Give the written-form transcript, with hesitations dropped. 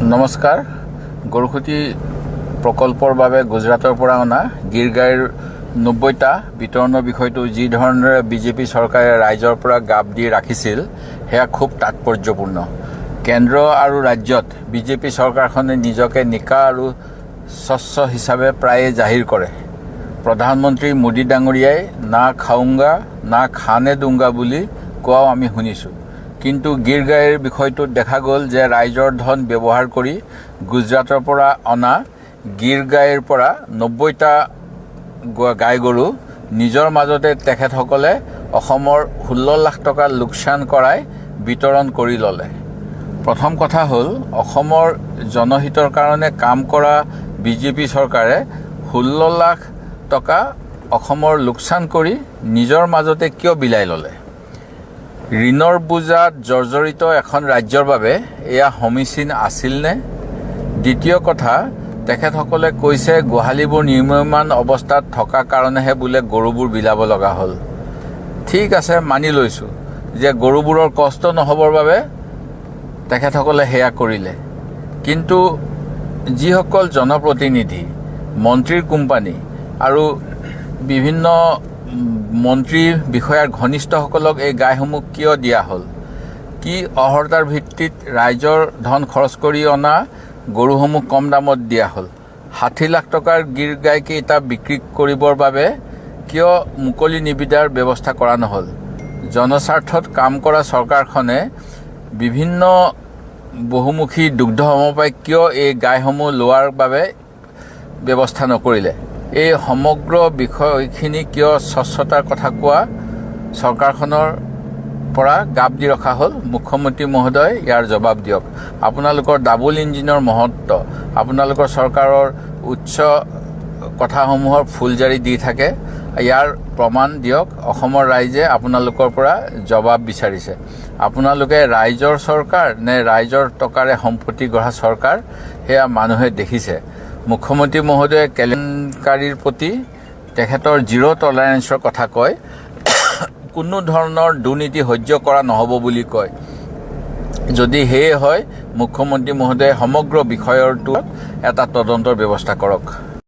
নমস্কাৰ। গৰুখুটি প্ৰকল্পৰ বাবে গুজৰাটৰ পৰা অনা গিৰ গাইৰ 90টা বিতৰণৰ বিষয়টো যি ধৰণেৰে বিজেপি চৰকাৰে ৰাইজৰ পৰা গাপ দি ৰাখিছিল সেয়া খুব তাৎপৰ্যপূৰ্ণ। কেন্দ্ৰ আৰু ৰাজ্যত বিজেপি চৰকাৰখনে নিজকে নিকা আৰু স্বচ্ছ হিচাপে প্ৰায়ে জাহিৰ কৰে। প্ৰধানমন্ত্ৰী মোদী ডাঙৰীয়াই না খাউংগা না খানে দুংগা বুলি কোৱাও আমি শুনিছোঁ। কিন্তু গিৰ গাইৰ বিষয়টোত দেখা গ'ল যে ৰাইজৰ ধন ব্যৱহাৰ কৰি গুজৰাটৰ পৰা অনা গিৰ গাইৰ পৰা 90টা গাই গৰু নিজৰ মাজতে তেখেতসকলে অসমৰ 16 লাখ টকা লোকচান কৰাই বিতৰণ কৰি ল'লে। প্ৰথম কথা হ'ল, অসমৰ জনহিতৰ কাৰণে কাম কৰা বিজেপি চৰকাৰে 16 লাখ টকা অসমৰ লোকচান কৰি নিজৰ মাজতে কিয় বিলাই ল'লে? ঋণৰ বোজাত জৰ্জৰিত এখন ৰাজ্যৰ বাবে এয়া সমীচীন আছিলনে? দ্বিতীয় কথা, তেখেতসকলে কৈছে গোহালিবোৰ নিৰ্মীয়মান অৱস্থাত থকা কাৰণেহে বোলে গৰুবোৰ বিলাব লগা হ'ল। ঠিক আছে, মানি লৈছোঁ যে গৰুবোৰৰ কষ্ট নহ'বৰ বাবে তেখেতসকলে সেয়া কৰিলে। কিন্তু যিসকল জনপ্ৰতিনিধি, মন্ত্ৰীৰ কোম্পানী আৰু বিভিন্ন মন্ত্ৰী বিষয়াৰ ঘনিষ্ঠসকলক এই গাইসমূহ কিয় দিয়া হ'ল? কি অৰ্হতাৰ ভিত্তিত ৰাইজৰ ধন খৰচ কৰি অনা গৰুসমূহ কম দামত দিয়া হ'ল? 60 লাখ টকাৰ গিৰ গাইকেইটা বিক্ৰী কৰিবৰ বাবে কিয় মুকলি নিবিদাৰ ব্যৱস্থা কৰা নহ'ল? জনস্বাৰ্থত কাম কৰা চৰকাৰখনে বিভিন্ন বহুমুখী দুগ্ধ সমবায়ক কিয় এই গাইসমূহ লোৱাৰ বাবে ব্যৱস্থা নকৰিলে? এই সমগ্ৰ বিষয়খিনি কিয় স্বচ্ছতাৰ কথা কোৱা চৰকাৰখনৰ পৰা গাপ দি ৰখা হ'ল? মুখ্যমন্ত্ৰী মহোদয় ইয়াৰ জবাব দিয়ক। আপোনালোকৰ ডাবল ইঞ্জিনৰ মহত্ব, আপোনালোকৰ চৰকাৰৰ উচ্চ কথাসমূহৰ ফুলজাৰি দি থাকে, ইয়াৰ প্ৰমাণ দিয়ক। অসমৰ ৰাইজে আপোনালোকৰ পৰা জবাব বিচাৰিছে। আপোনালোকে ৰাইজৰ চৰকাৰ নে ৰাইজৰ টকাৰে সম্পত্তি গঢ়া চৰকাৰ, সেয়া মানুহে দেখিছে। মুখ্যমন্ত্ৰী মহোদয়ে কেলেংকাৰীৰ প্ৰতি তেখেতৰ জিৰ' টলাৰেঞ্চৰ কথা কয়, কোনো ধৰণৰ দুৰ্নীতি সহ্য কৰা নহ'ব বুলি কয়। যদি সেয়ে হয়, মুখ্যমন্ত্ৰী মহোদয়ে সমগ্ৰ বিষয়টোত এটা তদন্তৰ ব্যৱস্থা কৰক।